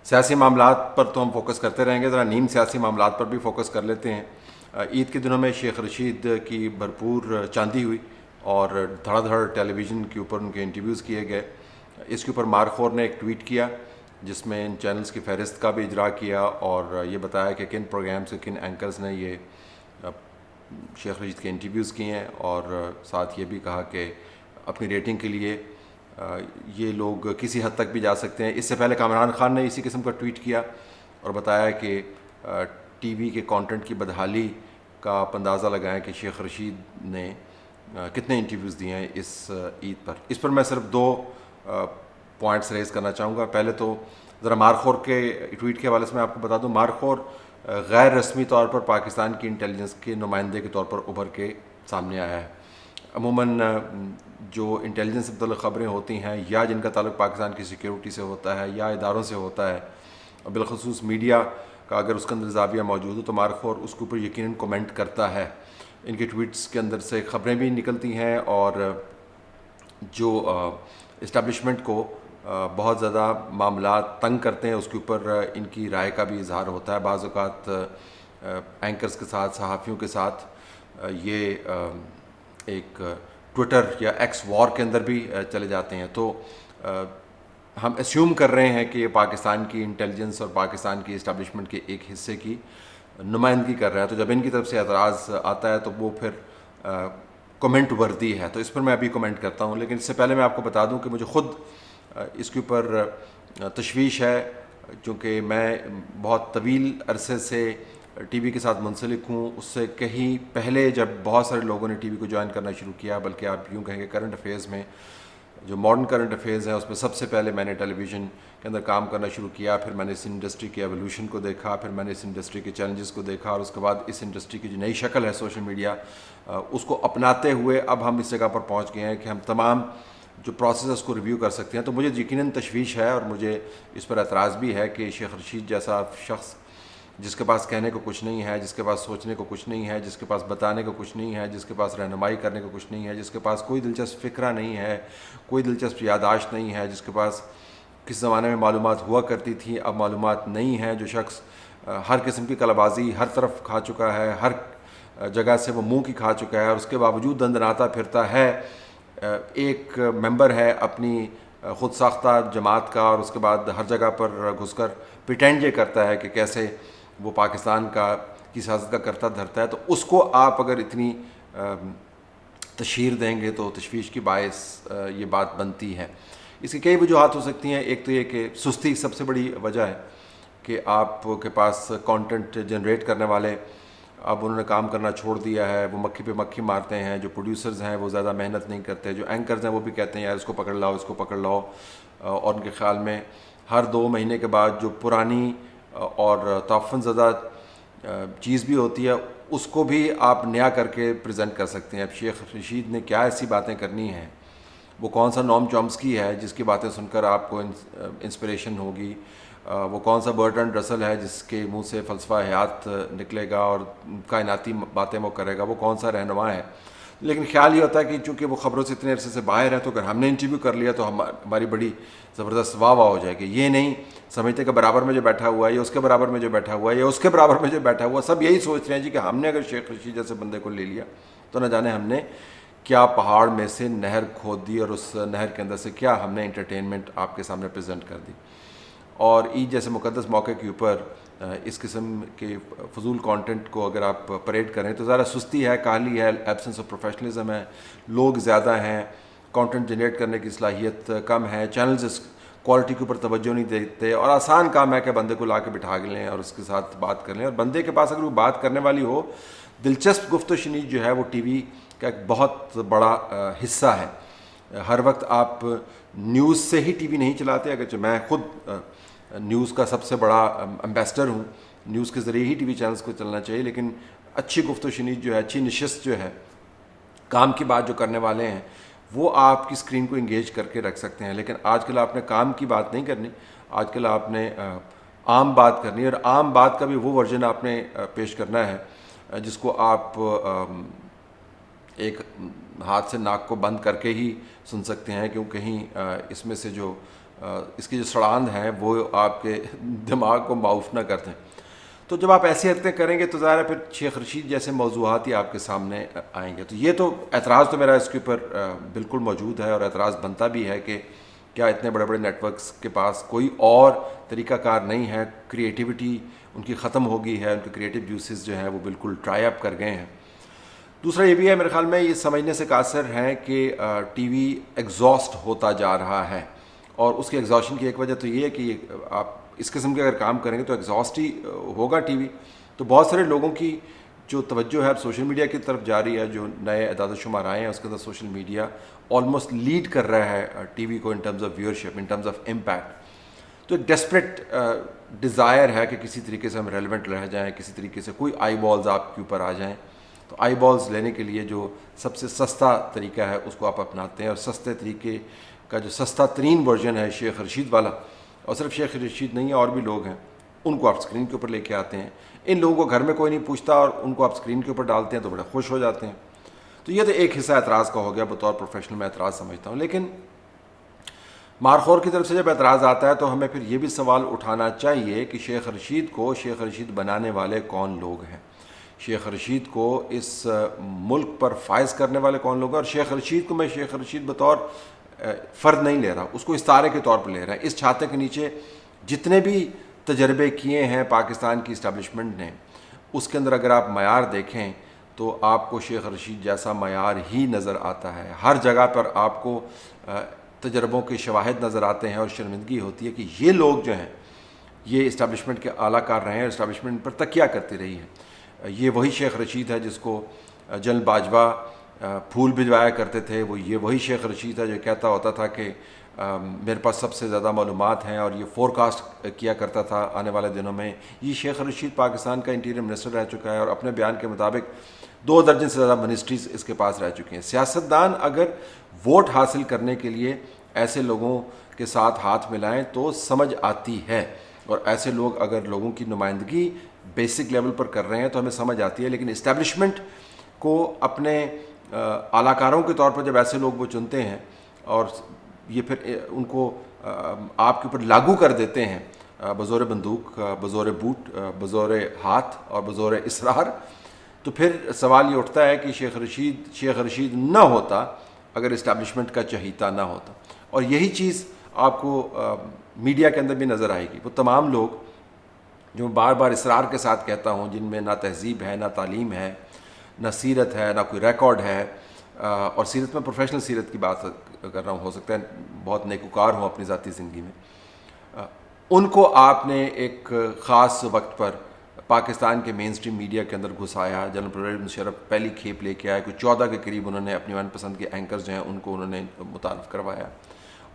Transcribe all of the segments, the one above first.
سیاسی معاملات پر تو ہم فوکس کرتے رہیں گے، ذرا نیم سیاسی معاملات پر بھی فوکس کر لیتے ہیں۔ عید کے دنوں میں شیخ رشید کی بھرپور چاندی ہوئی اور دھڑا دھڑ ٹیلی ویژن کے اوپر ان کے انٹرویوز کیے گئے۔ اس کے اوپر مارخور نے ایک ٹویٹ کیا جس میں ان چینلز کی فہرست کا بھی اجرا کیا اور یہ بتایا کہ کن پروگرامز کے کن اینکرز نے یہ شیخ رشید کے انٹرویوز کیے ہیں، اور ساتھ یہ بھی کہا کہ اپنی ریٹنگ کے لیے یہ لوگ کسی حد تک بھی جا سکتے ہیں۔ اس سے پہلے کامران خان نے اسی قسم کا ٹویٹ کیا اور بتایا کہ ٹی وی کے کانٹینٹ کی بدحالی کا آپ اندازہ لگائیں کہ شیخ رشید نے کتنے انٹرویوز دیے ہیں اس عید پر۔ اس پر میں صرف دو پوائنٹس ریز کرنا چاہوں گا۔ پہلے تو ذرا مارخور کے ٹویٹ کے حوالے سے میں آپ کو بتا دوں، مارخور غیر رسمی طور پر پاکستان کی انٹیلیجنس کے نمائندے کے طور پر ابھر کے سامنے آیا ہے۔ عموماً جو انٹیلیجنس سے متعلق خبریں ہوتی ہیں یا جن کا تعلق پاکستان کی سیکیورٹی سے ہوتا ہے یا اداروں سے ہوتا ہے، بالخصوص میڈیا کا اگر اس کے اندر زاویہ موجود ہو تو مارخور اس کے اوپر یقیناً کومنٹ کرتا ہے۔ ان کے ٹویٹس کے اندر سے خبریں بھی نکلتی ہیں اور جو اسٹیبلشمنٹ کو بہت زیادہ معاملات تنگ کرتے ہیں اس کے اوپر ان کی رائے کا بھی اظہار ہوتا ہے۔ بعض اوقات اینکرز کے ساتھ، صحافیوں کے ساتھ یہ ایک ٹویٹر یا ایکس وار کے اندر بھی چلے جاتے ہیں۔ تو ہم اسیوم کر رہے ہیں کہ یہ پاکستان کی انٹیلیجنس اور پاکستان کی اسٹیبلشمنٹ کے ایک حصے کی نمائندگی کر رہا ہے۔ تو جب ان کی طرف سے اعتراض آتا ہے تو وہ پھر کومنٹ وردی ہے، تو اس پر میں ابھی کومنٹ کرتا ہوں۔ لیکن اس سے پہلے میں آپ کو بتا دوں کہ مجھے خود اس کے اوپر تشویش ہے، چونکہ میں بہت طویل عرصے سے ٹی وی کے ساتھ منسلک ہوں۔ اس سے کہیں پہلے جب بہت سارے لوگوں نے ٹی وی کو جوائن کرنا شروع کیا، بلکہ آپ یوں کہیں کہ کرنٹ افیئرز میں جو ماڈرن کرنٹ افیئرز ہیں اس میں سب سے پہلے میں نے ٹیلی ویژن کے اندر کام کرنا شروع کیا، پھر میں نے اس انڈسٹری کے ایولیوشن کو دیکھا، پھر میں نے اس انڈسٹری کے چیلنجز کو دیکھا، اور اس کے بعد اس انڈسٹری کی جو نئی شکل ہے سوشل میڈیا، اس کو اپناتے ہوئے اب ہم اس جگہ پر پہنچ گئے ہیں کہ ہم تمام جو پروسیس ہے اس کو ریویو کر سکتے ہیں۔ تو مجھے یقیناً تشویش ہے اور مجھے اس پر اعتراض بھی ہے کہ شیخ رشید جیسا شخص جس کے پاس کہنے کو کچھ نہیں ہے، جس کے پاس سوچنے کو کچھ نہیں ہے، جس کے پاس بتانے کو کچھ نہیں ہے، جس کے پاس رہنمائی کرنے کو کچھ نہیں ہے، جس کے پاس کوئی دلچسپ فکرہ نہیں ہے، کوئی دلچسپ یادداشت نہیں ہے، جس کے پاس کس زمانے میں معلومات ہوا کرتی تھی اب معلومات نہیں ہے، جو شخص ہر قسم کی کلبازی ہر طرف کھا چکا ہے، ہر جگہ سے وہ منہ کی کھا چکا ہے اور اس کے باوجود دندناتا پھرتا ہے، ایک ممبر ہے اپنی خود ساختہ جماعت کا، اور اس کے بعد ہر جگہ پر گھس کر پریٹینڈ یہ کرتا ہے کہ کیسے وہ پاکستان کی سیاست کا کرتا دھرتا ہے۔ تو اس کو آپ اگر اتنی تشہیر دیں گے تو تشویش کی باعث یہ بات بنتی ہے۔ اس کی کئی وجوہات ہو سکتی ہیں۔ ایک تو یہ کہ سستی سب سے بڑی وجہ ہے کہ آپ کے پاس کانٹینٹ جنریٹ کرنے والے اب انہوں نے کام کرنا چھوڑ دیا ہے، وہ مکھی پہ مکھی مارتے ہیں، جو پروڈیوسرز ہیں وہ زیادہ محنت نہیں کرتے، جو اینکرز ہیں وہ بھی کہتے ہیں یار اس کو پکڑ لاؤ، اس کو پکڑ لاؤ، اور ان کے خیال میں ہر 2 مہینے کے بعد جو پرانی اور تعفن زدہ چیز بھی ہوتی ہے اس کو بھی آپ نیا کر کے پریزنٹ کر سکتے ہیں۔ اب شیخ رشید نے کیا ایسی باتیں کرنی ہیں، وہ کون سا نوم چومسکی ہے جس کی باتیں سن کر آپ کو انسپریشن ہوگی، وہ کون سا برٹرنڈ رسل ہے جس کے منہ سے فلسفہ حیات نکلے گا اور کائناتی باتیں وہ کرے گا، وہ کون سا رہنما ہے۔ لیکن خیال یہ ہوتا ہے کہ چونکہ وہ خبروں سے اتنے عرصے سے باہر ہے تو اگر ہم نے انٹرویو کر لیا تو ہماری بڑی زبردست واہ واہ ہو جائے گی۔ یہ نہیں سمجھتے کہ برابر میں جو بیٹھا ہوا ہے یا اس کے برابر میں جو بیٹھا ہوا ہے یا اس کے برابر میں جو بیٹھا ہوا ہے، سب یہی سوچ رہے ہیں جی کہ ہم نے اگر شیخ رشید جیسے بندے کو لے لیا تو نہ جانے ہم نے کیا پہاڑ میں سے نہر کھود دی اور اس نہر کے اندر سے کیا ہم نے انٹرٹینمنٹ آپ کے سامنے پریزنٹ کر دی۔ اور عید جیسے مقدس موقع کے اوپر اس قسم کے فضول کانٹینٹ کو اگر آپ پریڈ کریں تو ذرا سستی ہے، کاہلی ہے، ایبسنس آف پروفیشنلزم ہے، لوگ زیادہ ہیں، کانٹینٹ جنریٹ کرنے کی صلاحیت کم ہے، چینلز اس کوالٹی کے اوپر توجہ نہیں دیتے، اور آسان کام ہے کہ بندے کو لا کے بٹھا لیں اور اس کے ساتھ بات کر لیں، اور بندے کے پاس اگر وہ بات کرنے والی ہو، دلچسپ گفت و شنید جو ہے وہ ٹی وی کا ایک بہت بڑا حصہ ہے۔ ہر وقت آپ نیوز سے ہی ٹی وی نہیں چلاتے، اگرچہ میں خود نیوز کا سب سے بڑا امبیسڈر ہوں، نیوز کے ذریعے ہی ٹی وی چینلز کو چلنا چاہیے، لیکن اچھی گفت و شنید جو ہے، اچھی نشست جو ہے، کام کی بات جو کرنے والے ہیں وہ آپ کی اسکرین کو انگیج کر کے رکھ سکتے ہیں۔ لیکن آج کل آپ نے کام کی بات نہیں کرنی، آج کل آپ نے عام بات کرنی ہے، اور عام بات کا بھی وہ ورژن آپ نے پیش کرنا ہے جس کو آپ ایک ہاتھ سے ناک کو بند کر کے ہی سن سکتے ہیں، کیوں کہیں اس میں سے جو اس کی جو سڑاند ہیں وہ آپ کے دماغ کو معاف نہ کر دیں. تو جب آپ ایسی حرکتیں کریں گے تو ظاہر ہے پھر شیخ رشید جیسے موضوعات ہی آپ کے سامنے آئیں گے. تو یہ تو اعتراض تو میرا اس کے اوپر بالکل موجود ہے، اور اعتراض بنتا بھی ہے کہ کیا اتنے بڑے بڑے نیٹ ورکس کے پاس کوئی اور طریقہ کار نہیں ہے؟ کریٹیوٹی ان کی ختم ہو گئی ہے، ان کے کریٹیو جوسز جو ہیں وہ بالکل ڈرائی اپ کر گئے ہیں. دوسرا یہ بھی ہے میرے خیال میں، یہ سمجھنے سے قاصر ہیں کہ ٹی وی ایگزاسٹ ہوتا جا رہا ہے، اور اس کے ایگزاسشن کی ایک وجہ تو یہ ہے کہ آپ اس قسم کے اگر کام کریں گے تو ایگزاسٹ ہی ہوگا ٹی وی. تو بہت سارے لوگوں کی جو توجہ ہے اب سوشل میڈیا کی طرف جاری ہے، جو نئے اعداد و شمار آئے ہیں اس کے اندر سوشل میڈیا آلموسٹ لیڈ کر رہا ہے ٹی وی کو in terms of viewership, in terms of impact. تو ایک ڈیسپریٹ ڈیزائر ہے کہ کسی طریقے سے ہم ریلیونٹ رہ جائیں، کسی طریقے سے کوئی آئی بالز آپ کے اوپر آ جائیں. تو آئی بالز لینے کے لیے جو سب سے سستا طریقہ ہے اس کو آپ اپناتے ہیں، اور سستے طریقے کا جو سستا ترین ورژن ہے شیخ رشید والا، اور صرف شیخ رشید نہیں ہے اور بھی لوگ ہیں، ان کو آپ اسکرین کے اوپر لے کے آتے ہیں. ان لوگوں کو گھر میں کوئی نہیں پوچھتا اور ان کو آپ اسکرین کے اوپر ڈالتے ہیں تو بڑے خوش ہو جاتے ہیں. تو یہ تو ایک حصہ اعتراض کا ہو گیا، بطور پروفیشنل میں اعتراض سمجھتا ہوں. لیکن مارخور کی طرف سے جب اعتراض آتا ہے تو ہمیں پھر یہ بھی سوال اٹھانا چاہیے کہ شیخ رشید کو شیخ رشید بنانے والے کون لوگ ہیں؟ شیخ رشید کو اس ملک پر فائز کرنے والے کون لوگ ہیں؟ اور شیخ رشید کو میں شیخ رشید بطور فرد نہیں لے رہا، اس کو استعارے کے طور پر لے رہا ہے. اس چھاتے کے نیچے جتنے بھی تجربے کیے ہیں پاکستان کی اسٹیبلشمنٹ نے، اس کے اندر اگر آپ معیار دیکھیں تو آپ کو شیخ رشید جیسا معیار ہی نظر آتا ہے. ہر جگہ پر آپ کو تجربوں کے شواہد نظر آتے ہیں، اور شرمندگی ہوتی ہے کہ یہ لوگ جو ہیں یہ اسٹیبلشمنٹ کے اعلیٰ کار رہے ہیں، اسٹیبلشمنٹ پر تکیہ کرتی رہی ہے. یہ وہی شیخ رشید ہے جس کو جنرل باجوہ پھول بھجوایا کرتے تھے، یہ وہی شیخ رشید ہے جو کہتا ہوتا تھا کہ میرے پاس سب سے زیادہ معلومات ہیں، اور یہ فور کاسٹ کیا کرتا تھا آنے والے دنوں میں. یہ شیخ رشید پاکستان کا انٹیریئر منسٹر رہ چکا ہے، اور اپنے بیان کے مطابق 2 درجن سے زیادہ منسٹریز اس کے پاس رہ چکی ہیں. سیاستدان اگر ووٹ حاصل کرنے کے لیے ایسے لوگوں کے ساتھ ہاتھ ملائیں تو سمجھ آتی ہے، اور ایسے لوگ اگر لوگوں کی نمائندگی بیسک لیول پر کر رہے ہیں تو ہمیں سمجھ آتی ہے. لیکن اسٹیبلشمنٹ کو اپنے اعلیٰ کاروں کے طور پر جب ایسے لوگ وہ چنتے ہیں اور یہ پھر ان کو آپ کے اوپر لاگو کر دیتے ہیں بزور بندوق، بزور بوٹ، بزور ہاتھ اور بزور اصرار، تو پھر سوال یہ اٹھتا ہے کہ شیخ رشید نہ ہوتا اگر اسٹیبلشمنٹ کا چہیتا نہ ہوتا. اور یہی چیز آپ کو میڈیا کے اندر بھی نظر آئے گی. وہ تمام لوگ جو بار بار اصرار کے ساتھ کہتا ہوں، جن میں نہ تہذیب ہے، نہ تعلیم ہے، نہ سیرت ہے، نہ کوئی ریکارڈ ہے، اور سیرت میں پروفیشنل سیرت کی بات کر رہا ہوں، ہو سکتا ہے بہت نیکوکار ہوں اپنی ذاتی زندگی میں، ان کو آپ نے ایک خاص وقت پر پاکستان کے مین سٹریم میڈیا کے اندر گھسایا. جنرل پرویز مشرف پہلی کھیپ لے کے آئے، کوئی 14 کے قریب انہوں نے اپنی من پسند کے اینکرز جو ہیں ان کو انہوں نے متعارف کروایا،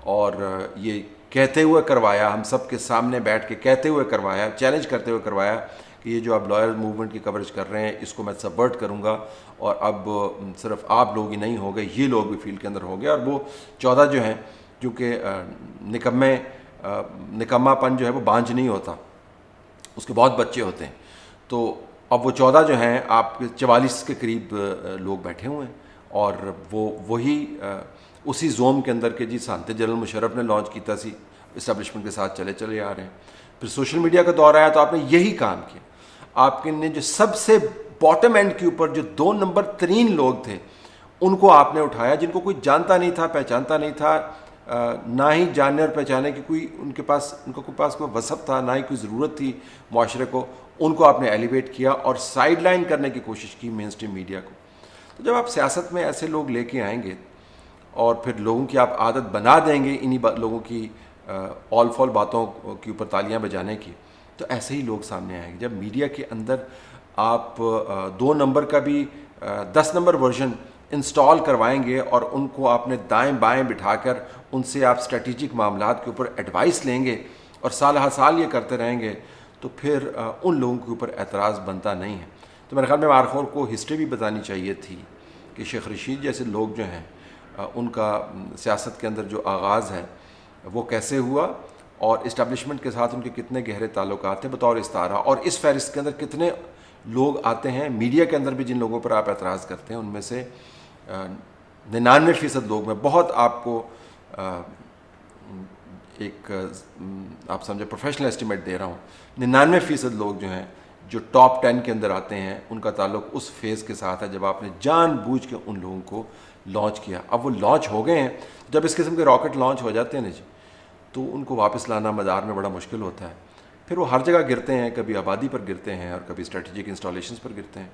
اور یہ کہتے ہوئے کروایا، ہم سب کے سامنے بیٹھ کے کہتے ہوئے کروایا، چیلنج کرتے ہوئے کروایا کہ یہ جو آپ لائر موومنٹ کی کوریج کر رہے ہیں اس کو میں سبورٹ کروں گا، اور اب صرف آپ لوگ ہی نہیں ہو گئے، یہ لوگ بھی فیلڈ کے اندر ہو گئے. اور وہ 14 جو ہیں، کیونکہ نکما پن جو ہے وہ بانجھ نہیں ہوتا، اس کے بہت بچے ہوتے ہیں، تو اب وہ 14 جو ہیں آپ 44 کے قریب لوگ بیٹھے ہوئے ہیں، اور وہی اسی زوم کے اندر کے جی سانتے جنرل مشرف نے لانچ کیتا سی، اسٹیبلشمنٹ کے ساتھ چلے آ رہے ہیں. پھر سوشل میڈیا کا دور آیا تو آپ نے یہی کام کیا. آپ نے جو سب سے باٹم اینڈ کے اوپر جو 2 نمبر ترین لوگ تھے ان کو آپ نے اٹھایا، جن کو کوئی جانتا نہیں تھا، پہچانتا نہیں تھا، نہ ہی جاننے اور پہچانے کی ان کے پاس کوئی وصف تھا، نہ ہی کوئی ضرورت تھی معاشرے کو. ان کو آپ نے ایلیویٹ کیا اور سائیڈ لائن کرنے کی کوشش کی مین سٹریم میڈیا کو. تو جب آپ سیاست میں ایسے لوگ لے کے آئیں گے اور پھر لوگوں کی آپ عادت بنا دیں گے انہی لوگوں کی آل فال باتوں کے اوپر تالیاں بجانے کی، تو ایسے ہی لوگ سامنے آئیں گے. جب میڈیا کے اندر آپ 2 نمبر کا بھی 10 نمبر ورژن انسٹال کروائیں گے اور ان کو آپ نے دائیں بائیں بٹھا کر ان سے آپ اسٹریٹجک معاملات کے اوپر ایڈوائس لیں گے اور سال ہر سال یہ کرتے رہیں گے، تو پھر ان لوگوں کے اوپر اعتراض بنتا نہیں ہے. تو میرے خیال میں مارخور کو ہسٹری بھی بتانی چاہیے تھی کہ شیخ رشید جیسے لوگ جو ہیں ان کا سیاست کے اندر جو آغاز ہے وہ کیسے ہوا، اور اسٹیبلشمنٹ کے ساتھ ان کے کتنے گہرے تعلقات ہیں بطور استعارہ، اور اس فہرست کے اندر کتنے لوگ آتے ہیں. میڈیا کے اندر بھی جن لوگوں پر آپ اعتراض کرتے ہیں ان میں سے 99% لوگ میں بہت آپ کو ایک آپ سمجھے پروفیشنل ایسٹیمیٹ دے رہا ہوں، 99% لوگ جو ہیں جو ٹاپ 10 کے اندر آتے ہیں ان کا تعلق اس فیز کے ساتھ ہے جب آپ نے جان بوجھ کے ان لوگوں کو لانچ کیا. اب وہ لانچ ہو گئے ہیں، جب اس قسم کے راکٹ لانچ ہو جاتے ہیں نا جی، تو ان کو واپس لانا مدار میں بڑا مشکل ہوتا ہے. پھر وہ ہر جگہ گرتے ہیں، کبھی آبادی پر گرتے ہیں اور کبھی اسٹریٹجک انسٹالیشنز پر گرتے ہیں.